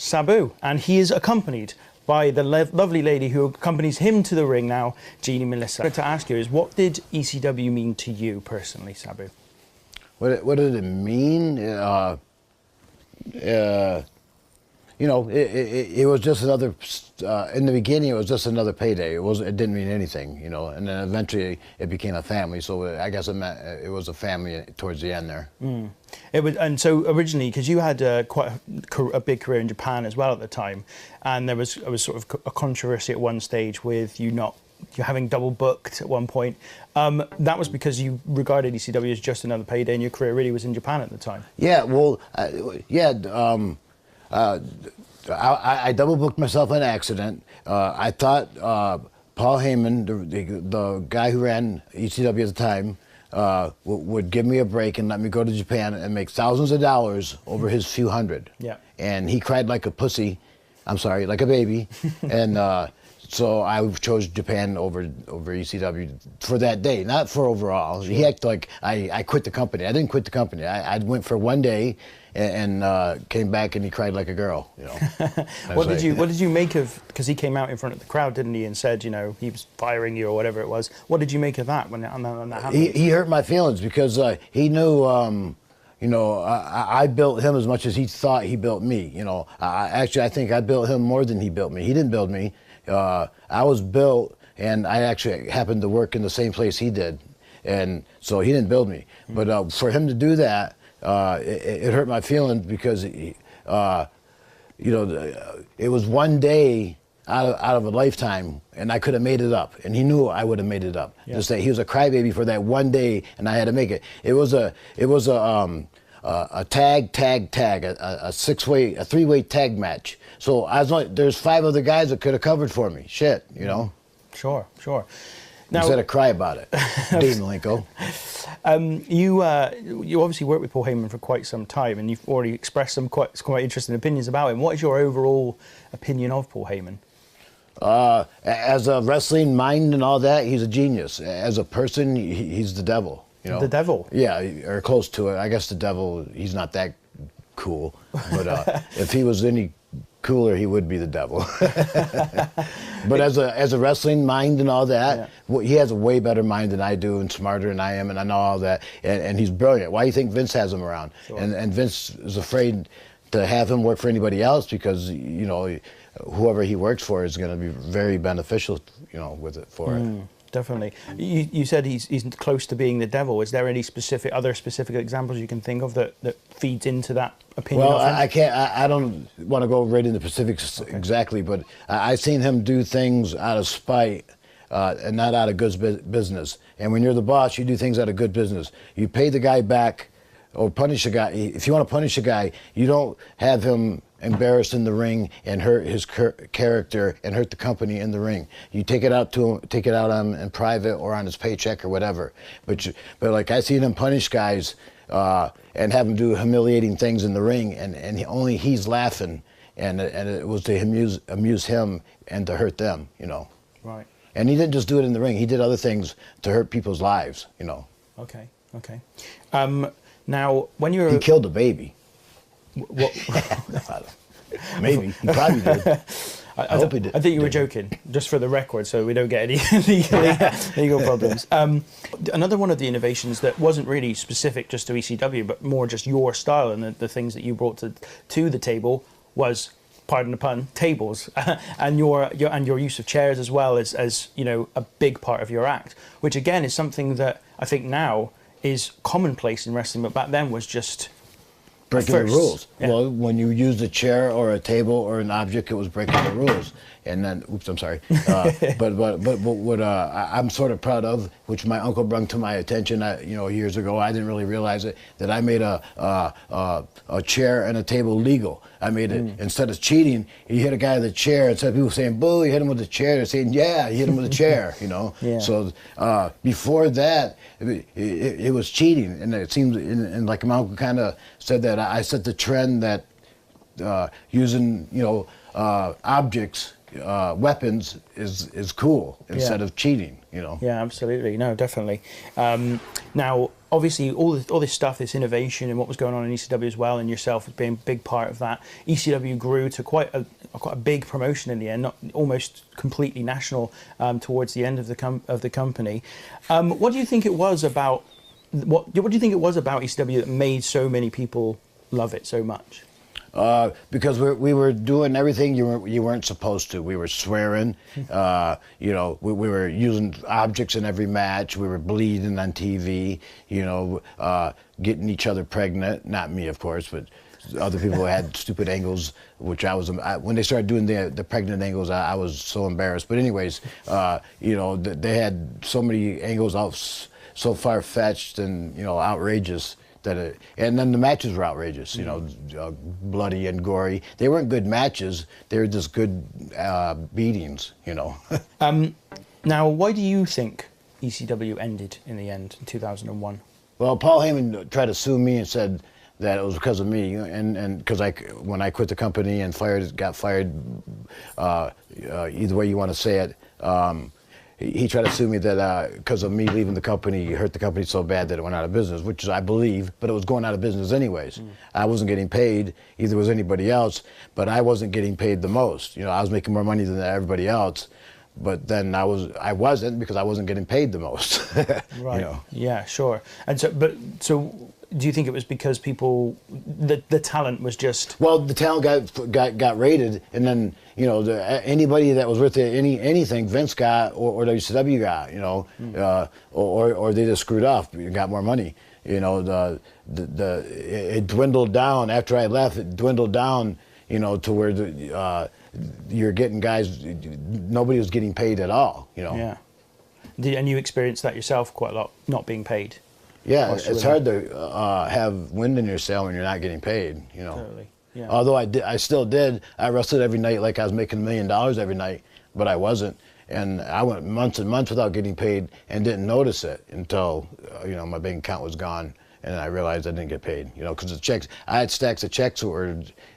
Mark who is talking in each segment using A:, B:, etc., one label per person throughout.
A: Sabu, and he is accompanied by the lovely lady who accompanies him to the ring now, Jeannie Melissa. What I want to ask you is, what did ECW mean to you personally, Sabu?
B: What did it mean? You know, it was just another. In the beginning, it was just another payday. It didn't mean anything, you know. And then eventually, it became a family. So I guess it was a family towards the end there. Mm.
A: It was, and so originally, because you had quite a big career in Japan as well at the time, and there was sort of a controversy at one stage with you having double booked at one point. That was because you regarded ECW as just another payday, and your career really was in Japan at the time.
B: Yeah, well, I double booked myself in an accident. I thought Paul Heyman, the guy who ran ECW at the time, would give me a break and let me go to Japan and make thousands of dollars over his few hundred.
A: Yeah.
B: And he cried like a pussy. I'm sorry, like a baby. And so I chose Japan over ECW for that day, not for overall. Sure. He acted like I quit the company. I didn't quit the company. I went for one day and came back and he cried like a girl. You know.
A: What did you make of? Because he came out in front of the crowd, didn't he, and said, you know, he was firing you or whatever it was. What did you make of that when that happened?
B: He hurt my feelings because he knew. You know, I built him as much as he thought he built me. You know, actually, I think I built him more than he built me. He didn't build me. I was built, and I actually happened to work in the same place he did, and so he didn't build me. Mm-hmm. But for him to do that, it hurt my feelings because, you know, it was one day out of a lifetime, and I could have made it up, and he knew I would have made it up. Yeah. Just that he was a crybaby for that one day, and I had to make it. It was a tag, a three-way tag match. So there's 5 other guys that could have covered for me. Shit, you know.
A: Sure.
B: Now, instead of cry about it, Dean Malenko.
A: You obviously worked with Paul Heyman for quite some time, and you've already expressed some quite interesting opinions about him. What is your overall opinion of Paul Heyman?
B: As a wrestling mind and all that, he's a genius. As a person, he's the devil. You know?
A: The devil?
B: Yeah, or close to it. I guess the devil, he's not that cool. But if he was any cooler, he would be the devil. But as a wrestling mind and all that, yeah. He has a way better mind than I do and smarter than I am, and I know all that. And he's brilliant. Why do you think Vince has him around? Sure. And Vince is afraid to have him work for anybody else because, you know, whoever he works for is going to be very beneficial, you know, with it for it.
A: Definitely. You said he's close to being the devil. Is there any other specific examples you can think of that feeds into that opinion?
B: Well, I don't want to go right into specifics exactly, but I've seen him do things out of spite and not out of good business. And when you're the boss, you do things out of good business. You pay the guy back or punish a guy. If you want to punish a guy, you don't have him embarrassed in the ring and hurt his character and hurt the company in the ring. You take it out on him in private or on his paycheck or whatever. But like I seen him punish guys and have him do humiliating things in the ring, and only he's laughing, and it was to amuse him and to hurt them, you know.
A: Right.
B: And he didn't just do it in the ring. He did other things to hurt people's lives, you know.
A: Okay. Now, when you were...
B: He killed a baby.
A: What?
B: Maybe. He probably did. I hope he did.
A: I think you were joking, just for the record, so we don't get any legal problems. Another one of the innovations that wasn't really specific just to ECW, but more just your style and the things that you brought to the table was, pardon the pun, tables, and your use of chairs as well as you know, a big part of your act, which again is something that I think now is commonplace in wrestling, but back then was just
B: breaking the rules. Yeah. Well, when you used a chair or a table or an object, it was breaking the rules. And then, oops, I'm sorry. But what I'm sort of proud of, which my uncle brought to my attention, you know, years ago, I didn't really realize it, that I made a chair and a table legal. I made it, instead of cheating, you hit a guy with a chair, instead of people saying, boo, you hit him with a chair, they're saying, yeah, you hit him with a chair, you know. Yeah. So before that, it was cheating, and it seems, and like my uncle kind of said that I set the trend that using, you know, objects weapons is cool instead of cheating, you know.
A: Yeah, absolutely. No, definitely. Now, obviously, all this stuff, this innovation, and what was going on in ECW as well, and yourself as being a big part of that, ECW grew to quite a big promotion in the end, not almost completely national towards the end of the company. What do you think it was about what do you think it was about ECW that made so many people love it so much?
B: Because we were doing everything you weren't supposed to. We were swearing, you know, we were using objects in every match. We were bleeding on TV, you know, getting each other pregnant. Not me, of course, but other people had stupid angles, which when they started doing the pregnant angles, I was so embarrassed. But anyways, you know, they had so many angles out so far-fetched and, you know, outrageous. And then the matches were outrageous, you know, bloody and gory. They weren't good matches; they were just good beatings, you know.
A: Now, why do you think ECW ended in the end in 2001?
B: Well, Paul Heyman tried to sue me and said that it was because of me, and because when I quit the company and got fired, either way you want to say it. He tried to sue me that because of me leaving the company, he hurt the company so bad that it went out of business, which is, I believe, but it was going out of business anyways. I wasn't getting paid, either was anybody else, but I wasn't getting paid the most. You know, I was making more money than everybody else, but then I wasn't because I wasn't getting paid the most.
A: Right.
B: You know? Yeah,
A: sure. And so do you think it was because the talent was just...
B: Well, the talent got rated, and then, you know, anybody that was worth anything, Vince got or WCW got, you know, or they just screwed up and got more money. You know, it dwindled down after I left. It dwindled down, you know, to where you're getting guys. Nobody was getting paid at all. You know.
A: Yeah. And you experienced that yourself quite a lot, not being paid.
B: Yeah, it's hard to have wind in your sail when you're not getting paid. You know.
A: Totally. Yeah.
B: Although I still did. I wrestled every night like I was making $1 million every night, but I wasn't. And I went months and months without getting paid and didn't notice it until, you know, my bank account was gone and I realized I didn't get paid. You know, because the checks, I had stacks of checks that were,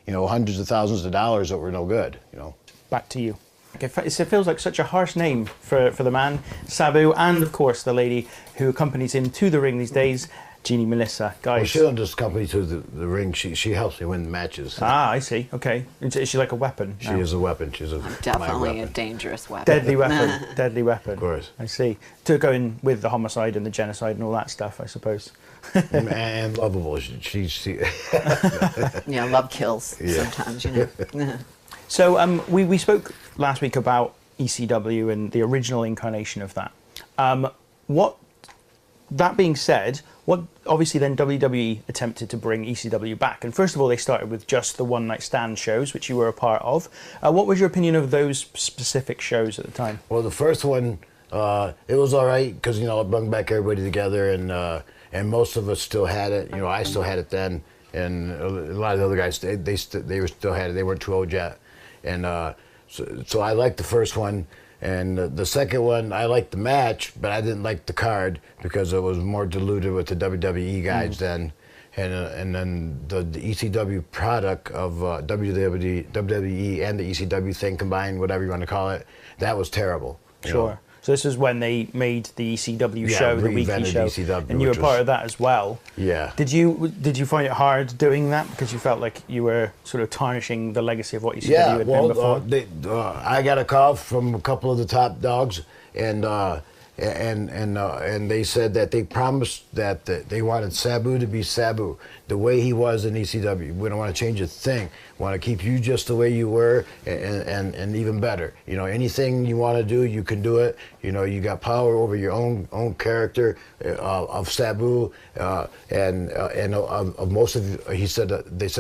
B: you know, hundreds of thousands of dollars that were no good. You know.
A: Back to you. It feels like such a harsh name for the man, Sabu, and of course the lady who accompanies him to the ring these days, Jeannie Melissa. Guys.
B: Well, she doesn't just accompany to the ring. She helps me win matches.
A: Ah, I see. Okay. Is she like a weapon?
B: She is a weapon. She's
C: definitely a dangerous weapon.
A: Deadly weapon. Deadly weapon.
B: Of course.
A: I see. To go in with the homicide and the genocide and all that stuff, I suppose.
B: And lovable. She
C: Yeah, love kills sometimes, you know.
A: So we spoke last week about ECW and the original incarnation of that. That being said, what obviously then WWE attempted to bring ECW back, and first of all they started with just the one-night stand shows, which you were a part of. What was your opinion of those specific shows at the time?
B: Well, the first one, it was all right because, you know, it brought back everybody together, and most of us still had it. You know, I still had it then, and a lot of the other guys they still had it. They weren't too old yet, and so I liked the first one. And the second one, I liked the match, but I didn't like the card because it was more diluted with the WWE guys then. And then the ECW product of WWE and the ECW thing combined, whatever you want to call it, that was terrible.
A: Sure.
B: Know?
A: So this is when they made the ECW show, the weekly show,
B: ECW,
A: and you were part of that as well.
B: Yeah.
A: Did you find it hard doing that because you felt like you were sort of tarnishing the legacy of what ECW had been before?
B: I got a call from a couple of the top dogs, and they said that they promised that they wanted Sabu to be Sabu, the way he was in ECW. We don't want to change a thing. We want to keep you just the way you were, and even better. You know, anything you want to do, you can do it. You know, you got power over your own character of Sabu, and of most of. They said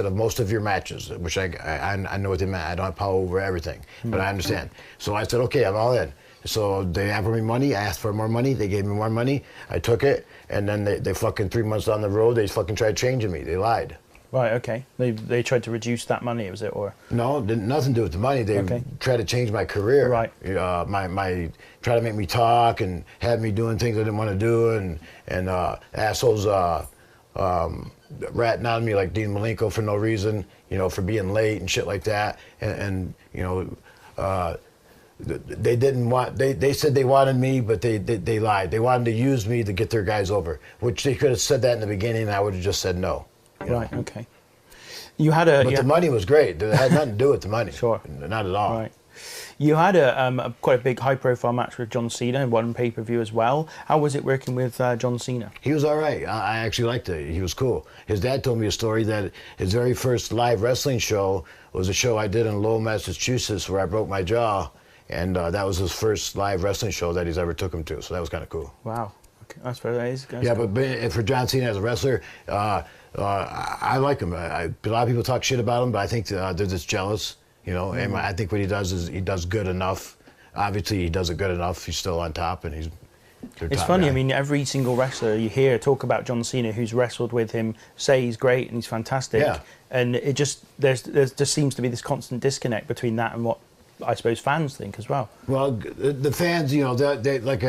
B: of most of your matches, which I know what they meant. I don't have power over everything, but I understand. So I said, okay, I'm all in. So they offered me money. I asked for more money. They gave me more money. I took it, and then they fucking 3 months down the road, they fucking tried changing me. They lied.
A: Right. Okay. They tried to reduce that money, was it, or?
B: No, nothing to do with the money. They tried to change my career.
A: Right.
B: Try to make me talk and have me doing things I didn't want to do, and assholes ratting on me like Dean Malenko for no reason, you know, for being late and shit like that, and you know. they didn't want. They said they wanted me, but they lied. They wanted to use me to get their guys over, which they could have said that in the beginning, and I would have just said no.
A: Right. Okay. You had a.
B: But the money was great. It had nothing to do with the money.
A: Sure.
B: Not at all.
A: Right. You had a quite a big high-profile match with John Cena and one pay-per-view as well. How was it working with John Cena?
B: He was all right. I actually liked it. He was cool. His dad told me a story that his very first live wrestling show was a show I did in Lowell, Massachusetts, where I broke my jaw, and that was his first live wrestling show that he's ever took him to. So that was kind of cool.
A: Wow. Okay. That's very nice.
B: Yeah, cool. But for John Cena as a wrestler, I like him. A lot of people talk shit about him, but I think they're just jealous. You know, and I think what he does is he does good enough. Obviously, he does it good enough. He's still on top, and
A: it's funny. Guy. I mean, every single wrestler you hear talk about John Cena who's wrestled with him say he's great and he's fantastic. Yeah. And it just there's just seems to be this constant disconnect between that and what I suppose fans think as well.
B: Well, the fans, you know, they like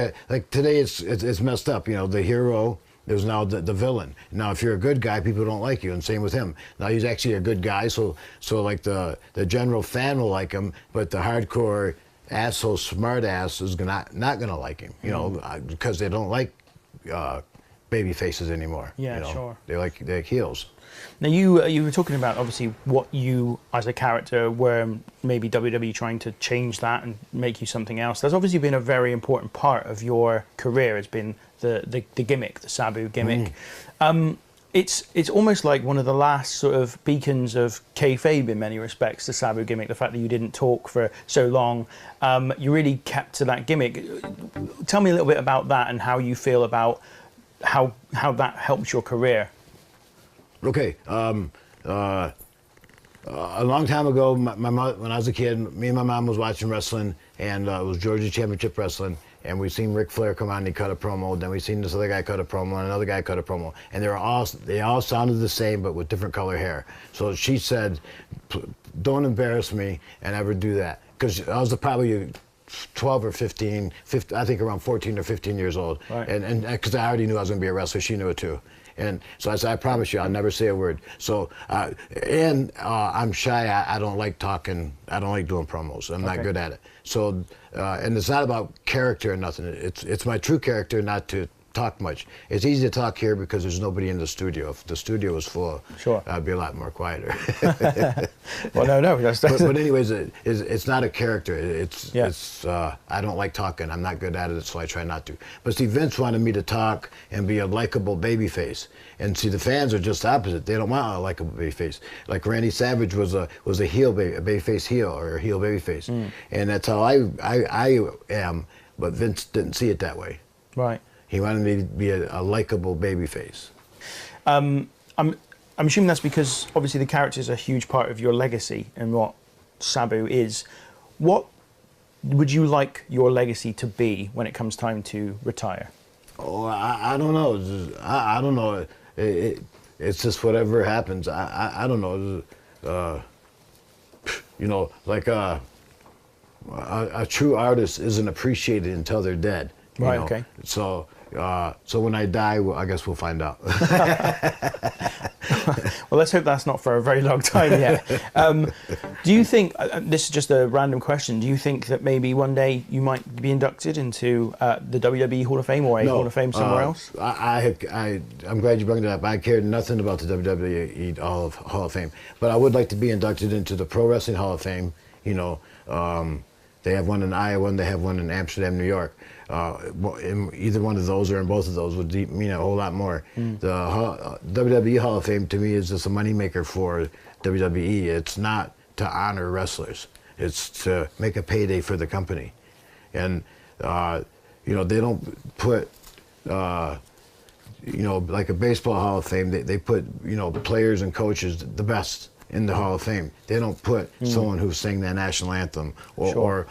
B: today it's messed up. You know, the hero. There's now the villain. Now, if you're a good guy, people don't like you, and same with him. Now, he's actually a good guy, so like the general fan will like him, but the hardcore asshole smart ass is not gonna like him, you know, because they don't like baby faces anymore.
A: Yeah,
B: you know?
A: Sure.
B: They like heels.
A: Now, you were talking about obviously what you as a character were maybe WWE trying to change that and make you something else. That's obviously been a very important part of your career. It's been the gimmick, the Sabu gimmick. It's almost like one of the last sort of beacons of kayfabe in many respects, the Sabu gimmick, the fact that you didn't talk for so long. You really kept to that gimmick. Tell me a little bit about that and how you feel about how that helped your career.
B: Okay. A long time ago, my mother, when I was a kid, me and my mom was watching wrestling, and it was Georgia Championship Wrestling. And we seen Ric Flair come on and he cut a promo. Then we seen this other guy cut a promo and another guy cut a promo. And they all sounded the same, but with different color hair. So she said, don't embarrass me and ever do that. Because I was probably 12 or 15, I think around 14 or 15 years old.
A: Right.
B: And because I already knew I was going to be a wrestler, she knew it too. And so I said, I promise you, I'll never say a word. So, I'm shy. I don't like talking. I don't like doing promos. I'm not good at it. So, and it's not about character or nothing. It's my true character not to talk much. It's easy to talk here because there's nobody in the studio. If the studio was full,
A: sure,
B: I'd be a lot more quieter.
A: Well, no.
B: But anyways, it's not a character. It's I don't like talking. I'm not good at it, so I try not to. But see, Vince wanted me to talk and be a likable baby face. And see, the fans are just opposite. They don't want a likable baby face. Like Randy Savage was a heel baby face heel or a heel baby face, and that's how I am. But Vince didn't see it that way.
A: Right.
B: He wanted me to be a likable baby face.
A: I'm assuming that's because obviously the character is a huge part of your legacy and what Sabu is. What would you like your legacy to be when it comes time to retire?
B: Oh, I don't know. I don't know. It's just whatever happens. I don't know. You know, like a true artist isn't appreciated until they're dead.
A: Right.
B: Know?
A: Okay.
B: So when I die, I guess we'll find out.
A: Well, let's hope that's not for a very long time yet. Do you think, this is just a random question, do you think that maybe one day you might be inducted into the WWE Hall of Fame or a Hall of Fame somewhere else?
B: I'm glad you brought it up. I cared nothing about the WWE Hall of Fame, but I would like to be inducted into the Pro Wrestling Hall of Fame. You know, they have one in Iowa and they have one in Amsterdam, New York. In either one of those or in both of those would mean a whole lot more. The WWE Hall of Fame to me is just a moneymaker for WWE. It's not to honor wrestlers. It's to make a payday for the company. And, you know, they don't put, you know, like a baseball Hall of Fame, they put, you know, players and coaches, the best in the Hall of Fame. They don't put someone who sang that national anthem or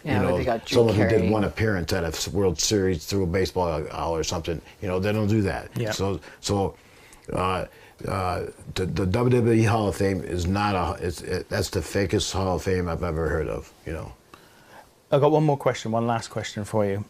B: you know, someone who did one appearance at a World Series through a baseball or something. You know, they don't do that.
A: Yeah.
B: So the WWE Hall of Fame is not that's the fakest Hall of Fame I've ever heard of. You know.
A: I've got one more question, one last question for you.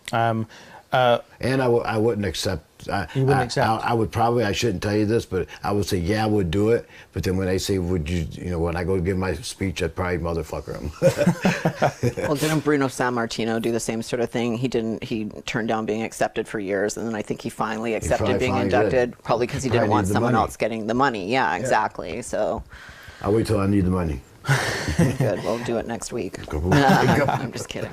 B: And I wouldn't accept.
A: You wouldn't accept?
B: I would probably, I shouldn't tell you this, but I would say, yeah, I would do it. But then when they say, would you, when I go to give my speech, I'd probably motherfucker them.
C: Well, didn't Bruno Sammartino do the same sort of thing? He turned down being accepted for years, and then I think he finally accepted being inducted, probably because he didn't want someone else getting the money. Yeah, exactly. So
B: I'll wait till I need the money.
C: good. We'll do it next week. I'm just kidding.